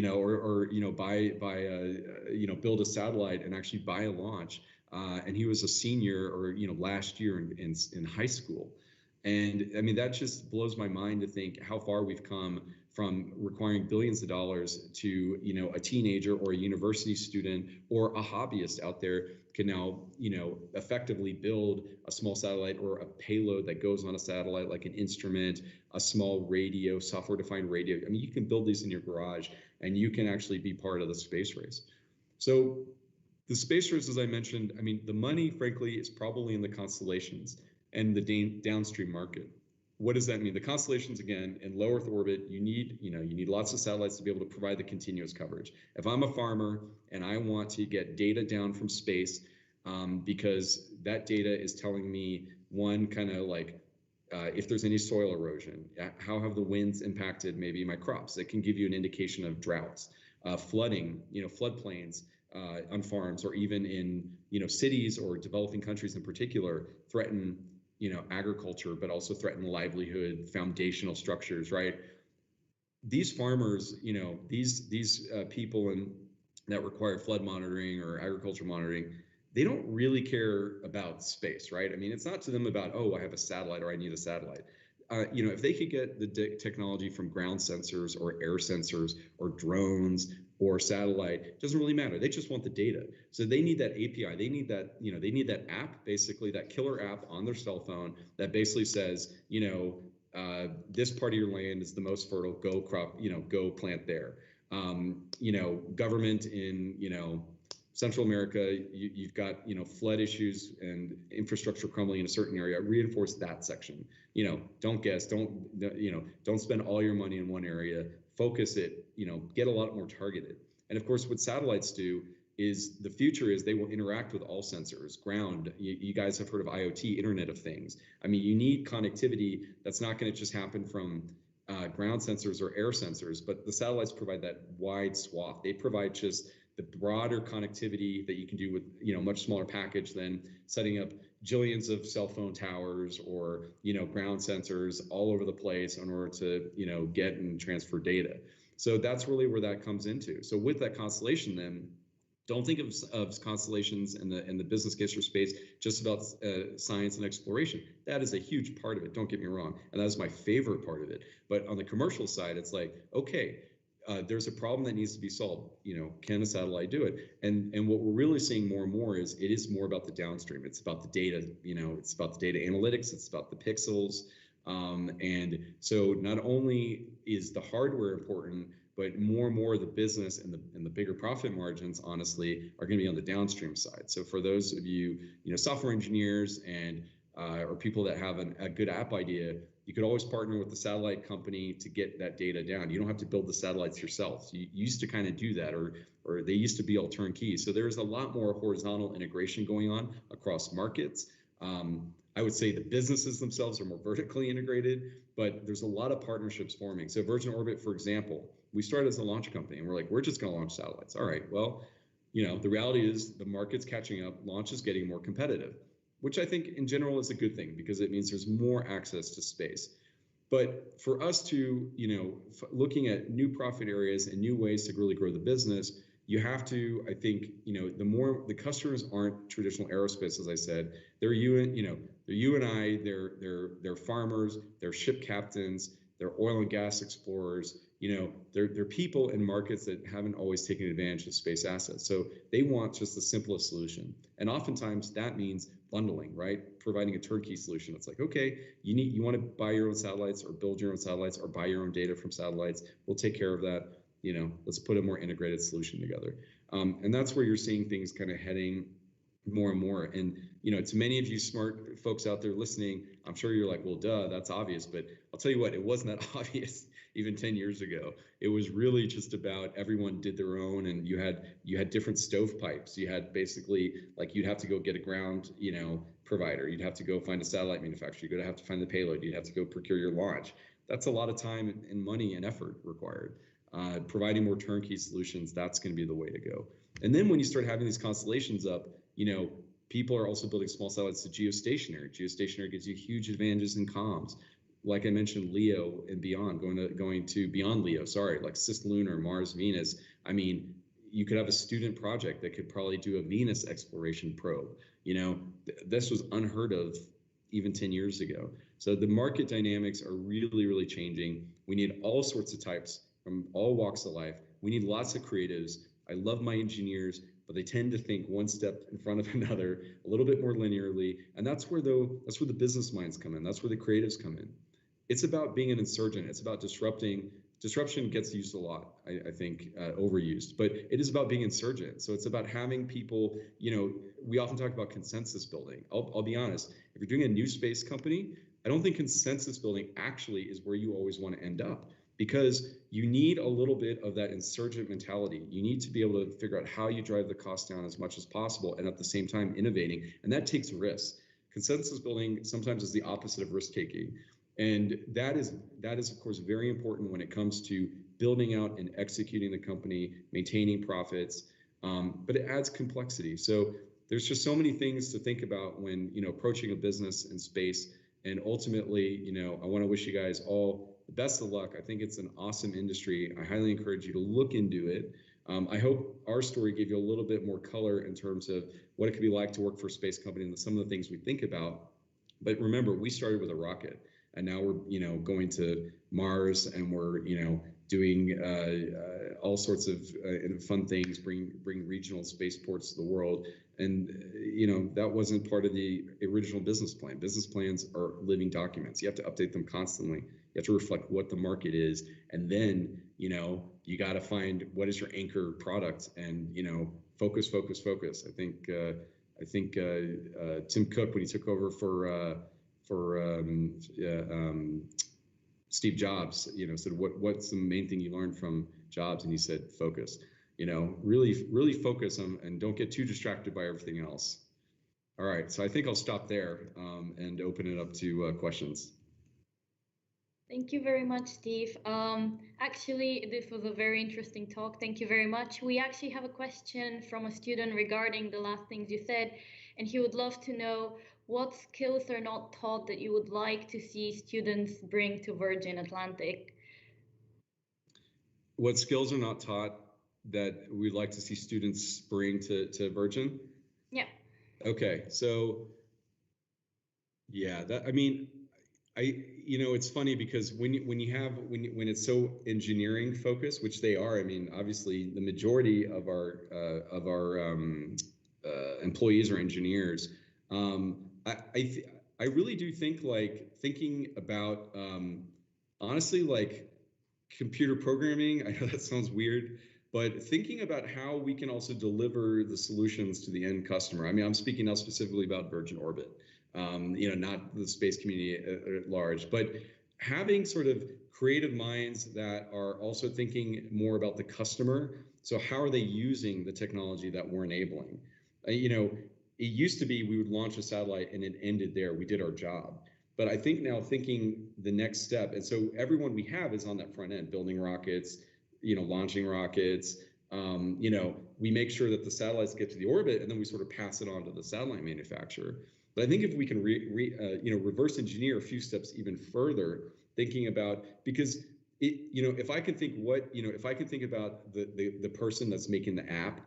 a satellite and actually buy a launch. And he was a senior or, last year in high school. And I mean, that just blows my mind to think how far we've come from requiring billions of dollars to, a teenager or a university student or a hobbyist out there can now, effectively build a small satellite or a payload that goes on a satellite, like an instrument, a small radio, software-defined radio. I mean, you can build these in your garage and you can actually be part of the space race. So the space race, as I mentioned, I mean, the money, frankly, is probably in the constellations and the downstream market. What does that mean? The constellations, again, in low Earth orbit, you need lots of satellites to be able to provide the continuous coverage. If I'm a farmer and I want to get data down from space, because that data is telling me one kind of like if there's any soil erosion, how have the winds impacted maybe my crops? It can give you an indication of droughts, flooding, floodplains on farms, or even in cities or developing countries in particular, threaten agriculture, but also threaten livelihood, foundational structures, right? These farmers, these people that require flood monitoring or agriculture monitoring, they don't really care about space, right? I mean, it's not to them about, oh, I have a satellite or I need a satellite. If they could get the technology from ground sensors or air sensors or drones or satellite, it doesn't really matter. They just want the data. So they need that API. They need that, they need that app, basically that killer app on their cell phone that basically says, this part of your land is the most fertile, go crop, go plant there. Government in, Central America, you've got, flood issues and infrastructure crumbling in a certain area. Reinforce that section. Don't guess, don't spend all your money in one area. Focus it, get a lot more targeted. And of course, what satellites do is the future is they will interact with all sensors, ground. You guys have heard of IoT, Internet of Things. I mean, you need connectivity that's not going to just happen from ground sensors or air sensors, but the satellites provide that wide swath. They provide just the broader connectivity that you can do with much smaller package than setting up jillions of cell phone towers or ground sensors all over the place in order to get and transfer data. So that's really where that comes into. So with that constellation, then don't think of constellations and the business case for space just about science and exploration. That is a huge part of it. Don't get me wrong, and that is my favorite part of it. But on the commercial side, it's like, okay, there's a problem that needs to be solved. Can a satellite do it? And what we're really seeing more and more is it is more about the downstream. It's about the data. It's about the data analytics. It's about the pixels. And so not only is the hardware important, but more and more of the business and the bigger profit margins, honestly, are going to be on the downstream side. So for those of you, software engineers and or people that have a good app idea, you could always partner with the satellite company to get that data down. You don't have to build the satellites yourself. So you used to kind of do that, or they used to be all turnkey. So there's a lot more horizontal integration going on across markets. I would say the businesses themselves are more vertically integrated, but there's a lot of partnerships forming. So Virgin Orbit, for example, we started as a launch company and we're like, we're just going to launch satellites. All right, well, the reality is the market's catching up, launch is getting more competitive, which I think in general is a good thing because it means there's more access to space. But for us to, looking at new profit areas and new ways to really grow the business, you have to, I think, the more the customers aren't traditional aerospace, as I said, they're you and I, they're farmers, they're ship captains, they're oil and gas explorers. They're people in markets that haven't always taken advantage of space assets. So they want just the simplest solution. And oftentimes that means bundling, right? Providing a turnkey solution. It's like, okay, you want to buy your own satellites or build your own satellites or buy your own data from satellites. We'll take care of that. Let's put a more integrated solution together. And that's where you're seeing things kind of heading more and more. And to many of you smart folks out there listening, I'm sure you're like, well, duh, that's obvious. But I'll tell you what, it wasn't that obvious even 10 years ago. It was really just about everyone did their own, and you had different stovepipes. You had basically, like, you'd have to go get a ground provider. You'd have to go find a satellite manufacturer. You'd have to find the payload. You'd have to go procure your launch. That's a lot of time and money and effort required. Providing more turnkey solutions, that's going to be the way to go. And then when you start having these constellations up, people are also building small satellites to geostationary. Geostationary gives you huge advantages in comms. Like I mentioned, LEO and beyond, going to beyond LEO, like cislunar, Mars, Venus. I mean, you could have a student project that could probably do a Venus exploration probe. This was unheard of even 10 years ago. So the market dynamics are really, really changing. We need all sorts of types from all walks of life. We need lots of creatives. I love my engineers, but they tend to think one step in front of another, a little bit more linearly. And that's where the business minds come in. That's where the creatives come in. It's about being an insurgent. It's about disrupting. Disruption gets used a lot, I think, overused, but it is about being insurgent. So it's about having people, we often talk about consensus building. I'll be honest, if you're doing a new space company, I don't think consensus building actually is where you always want to end up, because you need a little bit of that insurgent mentality. You need to be able to figure out how you drive the cost down as much as possible, and at the same time innovating, and that takes risks. Consensus building sometimes is the opposite of risk taking. And that is, of course, very important when it comes to building out and executing the company, maintaining profits, but it adds complexity. So there's just so many things to think about when approaching a business in space. And ultimately, I want to wish you guys all the best of luck. I think it's an awesome industry. I highly encourage you to look into it. I hope our story gave you a little bit more color in terms of what it could be like to work for a space company and some of the things we think about. But remember, we started with a rocket. And now we're, going to Mars, and we're, doing all sorts of fun things, bring regional spaceports to the world. And, that wasn't part of the original business plan. Business plans are living documents. You have to update them constantly. You have to reflect what the market is. And then, you got to find what is your anchor product, and, focus. I think Tim Cook, when he took over for Steve Jobs, said, what's the main thing you learned from Jobs? And he said, focus. Really focus on, and don't get too distracted by everything else. All right, so I think I'll stop there and open it up to questions. Thank you very much, Steve. Actually, this was a very interesting talk. Thank you very much. We actually have a question from a student regarding the last things you said, and he would love to know what skills are not taught that you would like to see students bring to Virgin Atlantic. What skills are not taught that we'd like to see students bring to Virgin? Yeah. Okay, so yeah, it's funny because when it's so engineering focused, which they are. I mean, obviously the majority of our employees are engineers. I really do think, like, thinking about honestly, like, computer programming. I know that sounds weird, but thinking about how we can also deliver the solutions to the end customer. I mean, I'm speaking now specifically about Virgin Orbit. Not the space community at large, but having sort of creative minds that are also thinking more about the customer. So how are they using the technology that we're enabling? It used to be we would launch a satellite and it ended there. We did our job. But I think now, thinking the next step, and so everyone we have is on that front end, building rockets, launching rockets. We make sure that the satellites get to the orbit, and then we sort of pass it on to the satellite manufacturer. But I think if we can reverse engineer a few steps even further, thinking about, because if I can think about the person that's making the app,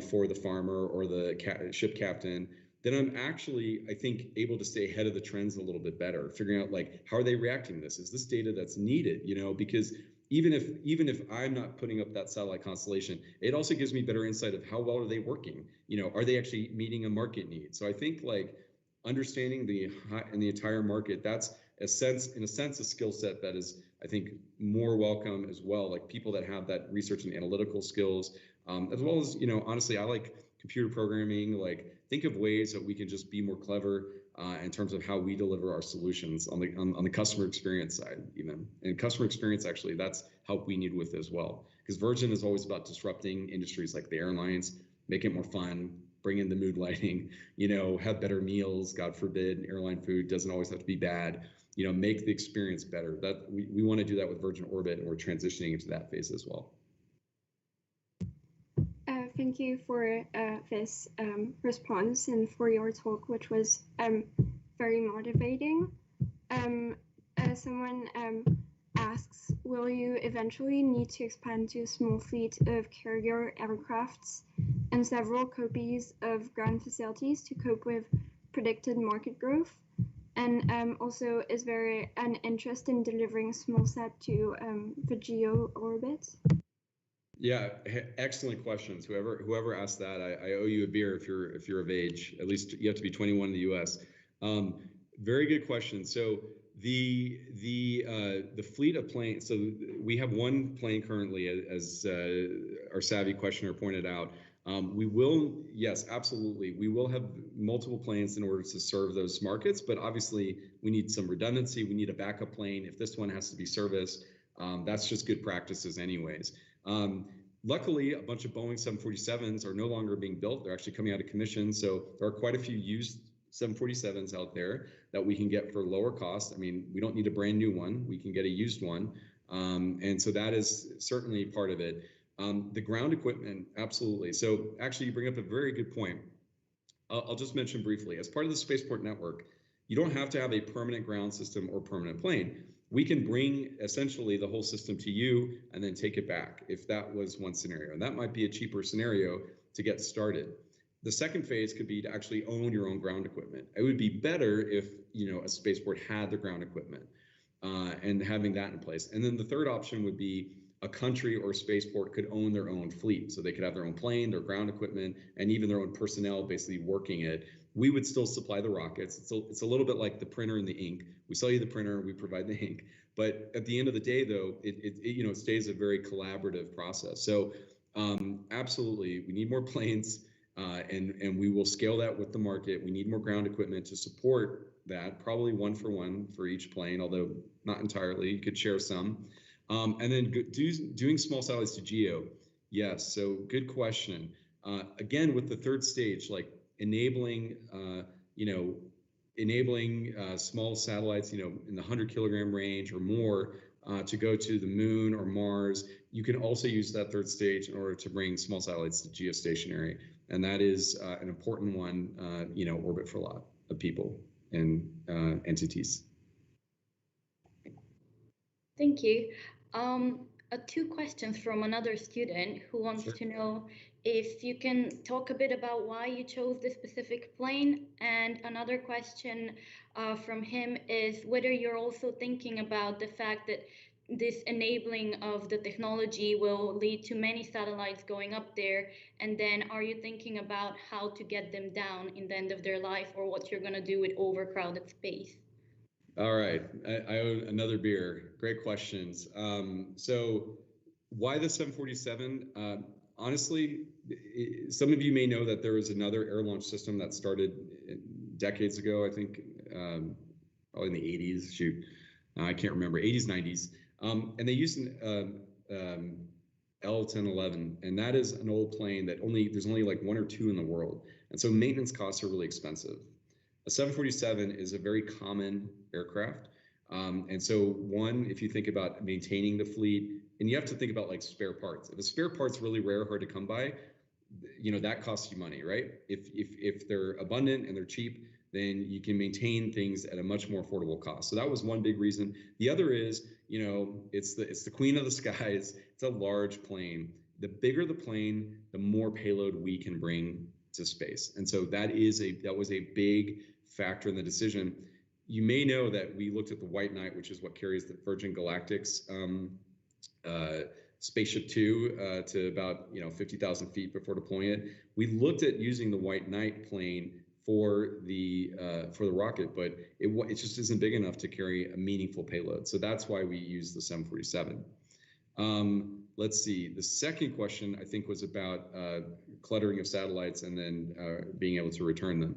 for the farmer or the ship captain, then I'm actually, I think, able to stay ahead of the trends a little bit better, figuring out, like, how are they reacting to this? Is this data that's needed? Because even if I'm not putting up that satellite constellation, it also gives me better insight of how well are they working? Are they actually meeting a market need? So I think, like, understanding the entire market, that's in a sense a skill set that is, I think, more welcome as well. Like, people that have that research and analytical skills, as well as, honestly, I like computer programming. Like, think of ways that we can just be more clever in terms of how we deliver our solutions on the customer experience side, even. And customer experience, actually, that's help we need with as well. Because Virgin is always about disrupting industries like the airlines, make it more fun, bring in the mood lighting, have better meals, God forbid. Airline food doesn't always have to be bad. Make the experience better. That we want to do that with Virgin Orbit, and we're transitioning into that phase as well. Thank you for this response and for your talk, which was very motivating. Someone asks, will you eventually need to expand to a small fleet of carrier aircrafts and several copies of ground facilities to cope with predicted market growth? And also, is there an interest in delivering small sat to the geo orbit? Yeah, excellent questions. Whoever asked that, I owe you a beer if you're of age. At least you have to be 21 in the U.S. Very good question. So the fleet of planes. So we have one plane currently, as our savvy questioner pointed out. We will, yes, absolutely. We will have multiple planes in order to serve those markets, but obviously we need some redundancy. We need a backup plane if this one has to be serviced. That's just good practices, anyways. Luckily, a bunch of Boeing 747s are no longer being built. They're actually coming out of commission. So there are quite a few used 747s out there that we can get for lower cost. I mean, we don't need a brand new one. We can get a used one. And so that is certainly part of it. The ground equipment, absolutely. So actually, you bring up a very good point. I'll just mention briefly, as part of the spaceport network, you don't have to have a permanent ground system or permanent plane. We can bring essentially the whole system to you and then take it back if that was one scenario. And that might be a cheaper scenario to get started. The second phase could be to actually own your own ground equipment. It would be better if a spaceport had the ground equipment and having that in place. And then the third option would be a country or a spaceport could own their own fleet. So they could have their own plane, their ground equipment, and even their own personnel basically working it. We would still supply the rockets. It's a little bit like the printer and the ink. We sell you the printer, we provide the ink. But at the end of the day, though, it stays a very collaborative process. So absolutely, we need more planes, and we will scale that with the market. We need more ground equipment to support that, probably one for each plane, although not entirely. You could share some. And then doing small satellites to geo. Yes, so good question. Again, with the third stage, like enabling small satellites, in the 100-kilogram range or more to go to the moon or Mars. You can also use that third stage in order to bring small satellites to geostationary. And that is an important one, orbit for a lot of people and entities. Thank you. Two questions from another student who wants to know if you can talk a bit about why you chose this specific plane. And another question from him is whether you're also thinking about the fact that this enabling of the technology will lead to many satellites going up there. And then are you thinking about how to get them down in the end of their life, or what you're going to do with overcrowded space? All right, I owe another beer. Great questions. So why the 747? Honestly, some of you may know that there was another air launch system that started decades ago, I think, probably in the 80s, shoot, I can't remember, 80s, 90s. And they used an L-1011, and that is an old plane that there's only like one or two in the world. And so maintenance costs are really expensive. A 747 is a very common aircraft. And so if you think about maintaining the fleet, and you have to think about like spare parts. If a spare part's really rare, hard to come by, that costs you money, right? If they're abundant and they're cheap, then you can maintain things at a much more affordable cost. So that was one big reason. The other is, it's the queen of the skies. It's a large plane. The bigger the plane, the more payload we can bring to space. And so that was a big factor in the decision. You may know that we looked at the White Knight, which is what carries the Virgin Galactic's Spaceship Two to about 50,000 feet before deploying it. We looked at using the White Knight plane for the rocket, but it just isn't big enough to carry a meaningful payload. So that's why we use the 747. let's see, the second question I think was about cluttering of satellites and then being able to return them.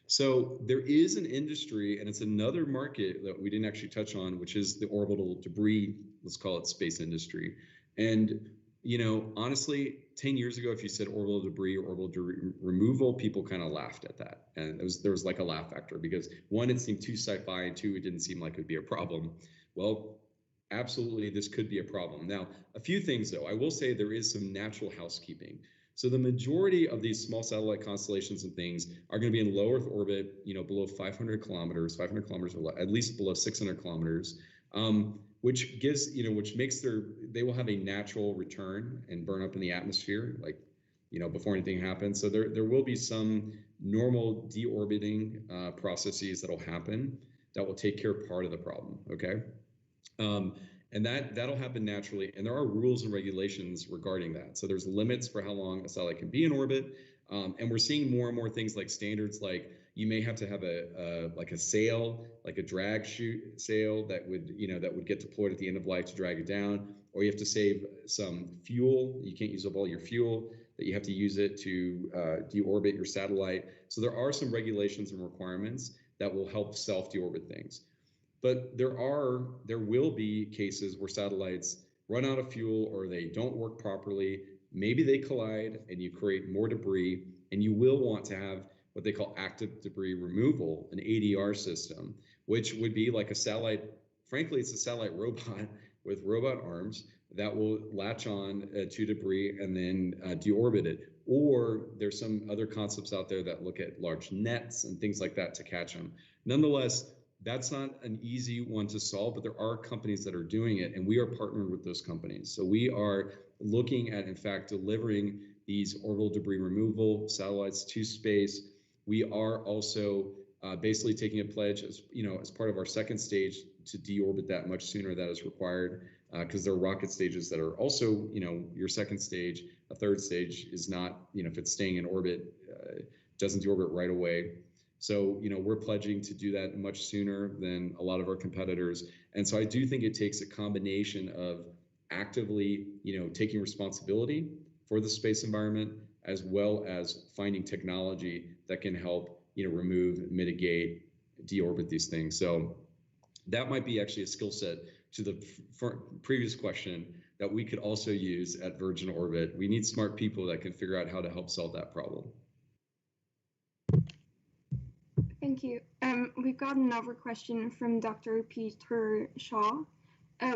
So there is an industry, and it's another market that we didn't actually touch on, which is the orbital debris, let's call it space industry. And, you know, honestly, 10 years ago, if you said orbital debris or orbital debris removal, people kind of laughed at that. And there was like a laugh factor because one, it seemed too sci-fi, and two, it didn't seem like it would be a problem. Well, absolutely, this could be a problem. Now, a few things though, I will say there is some natural housekeeping. So the majority of these small satellite constellations and things are going to be in low Earth orbit, you know, below 500 kilometers or at least below 600 kilometers, which gives, you know, which makes they will have a natural return and burn up in the atmosphere, like, you know, before anything happens. So there will be some normal deorbiting processes that'll happen that will take care of part of the problem. Okay. And that'll happen naturally. And there are rules and regulations regarding that. So there's limits for how long a satellite can be in orbit. And we're seeing more and more things like standards, like you may have to have a sail, like a drag chute sail that would get deployed at the end of life to drag it down, or you have to save some fuel. You can't use up all your fuel, that you have to use it to deorbit your satellite. So there are some regulations and requirements that will help self-deorbit things. But there will be cases where satellites run out of fuel or they don't work properly. Maybe they collide and you create more debris, and you will want to have what they call active debris removal, an ADR system, which would be like a satellite. Frankly, it's a satellite robot with robot arms that will latch on to debris and then deorbit it. Or there's some other concepts out there that look at large nets and things like that to catch them. Nonetheless, that's not an easy one to solve, but there are companies that are doing it, and we are partnered with those companies. So we are looking at, in fact, delivering these orbital debris removal satellites to space. We are also basically taking a pledge, as part of our second stage, to deorbit that much sooner than is required, because there are rocket stages that are also, your second stage. A third stage is not, if it's staying in orbit, doesn't deorbit right away. So, we're pledging to do that much sooner than a lot of our competitors. And so I do think it takes a combination of actively, taking responsibility for the space environment, as well as finding technology that can help, remove, mitigate, deorbit these things. So that might be actually a skill set to the previous question that we could also use at Virgin Orbit. We need smart people that can figure out how to help solve that problem. Thank you. We've got another question from Dr. Peter Shaw.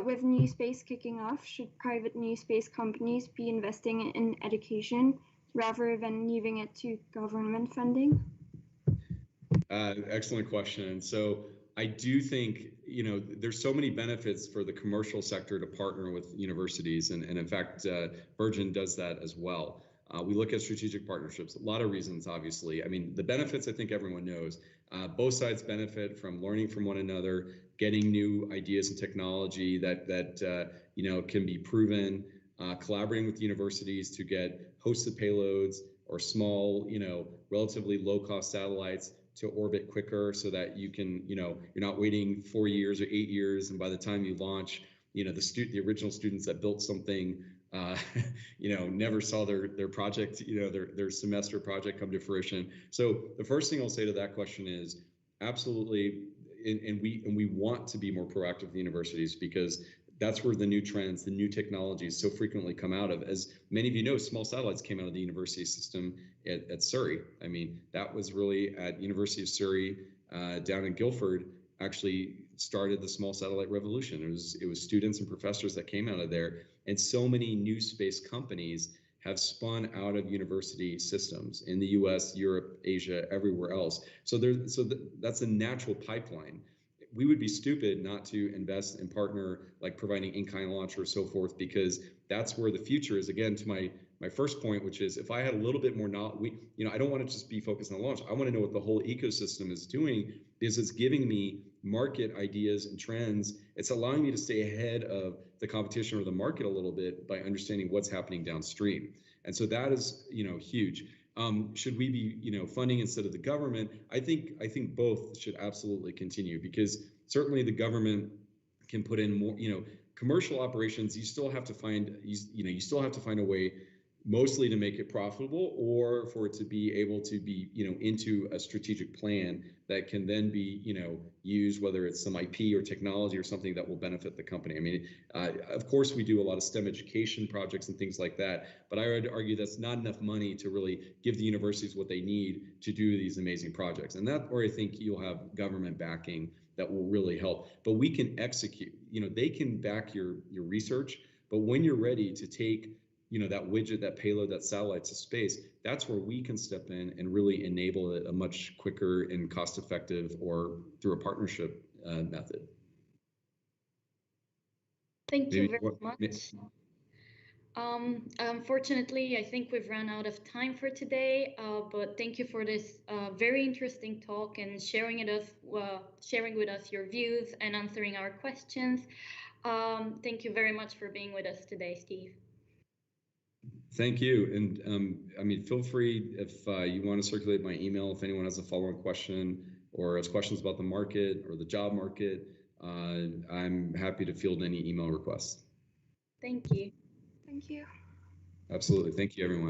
With new space kicking off, should private new space companies be investing in education rather than leaving it to government funding? Excellent question. So I do think, there's so many benefits for the commercial sector to partner with universities. And in fact, Virgin does that as well. We look at strategic partnerships, a lot of reasons, obviously. I mean, the benefits, I think everyone knows. Both sides benefit from learning from one another, getting new ideas and technology that can be proven, collaborating with universities to get hosted payloads or small, relatively low-cost satellites to orbit quicker, so that you can, you're not waiting 4 years or 8 years, and by the time you launch, the original students that built something, never saw their project, their semester project come to fruition. So the first thing I'll say to that question is absolutely, and we want to be more proactive with universities, because that's where the new trends, the new technologies so frequently come out of. As many of you know, small satellites came out of the university system at Surrey. I mean, that was really at University of Surrey down in Guildford, actually started the small satellite revolution. It was students and professors that came out of there, and so many new space companies have spun out of university systems in the US, Europe, Asia, everywhere else. So that's a natural pipeline. We would be stupid not to invest and partner, like providing in-kind launch or so forth, because that's where the future is. Again, to my first point, which is, if I had a little bit more knowledge, I don't want to just be focused on launch. I want to know what the whole ecosystem is doing, because it's giving me market ideas and trends. It's allowing me to stay ahead of the competition or the market a little bit by understanding what's happening downstream. And so that is, huge. Should we be, funding instead of the government? I think both should absolutely continue, because certainly the government can put in more, Commercial operations, you still have to find, you still have to find a way mostly to make it profitable, or for it to be able to be, into a strategic plan that can then be, used, whether it's some IP or technology or something that will benefit the company. I mean, of course, we do a lot of STEM education projects and things like that, but I would argue that's not enough money to really give the universities what they need to do these amazing projects. And that's where I think you'll have government backing that will really help. But we can execute. They can back your research, but when you're ready to take that widget, that payload, that satellite to space, that's where we can step in and really enable it a much quicker and cost-effective, or through a partnership method. Thank you very much. Unfortunately, I think we've run out of time for today, but thank you for this very interesting talk and sharing with us your views and answering our questions. Thank you very much for being with us today, Steve. Thank you. And feel free, if you want to circulate my email, if anyone has a follow-up question or has questions about the market or the job market, I'm happy to field any email requests. Thank you. Thank you. Absolutely. Thank you, everyone.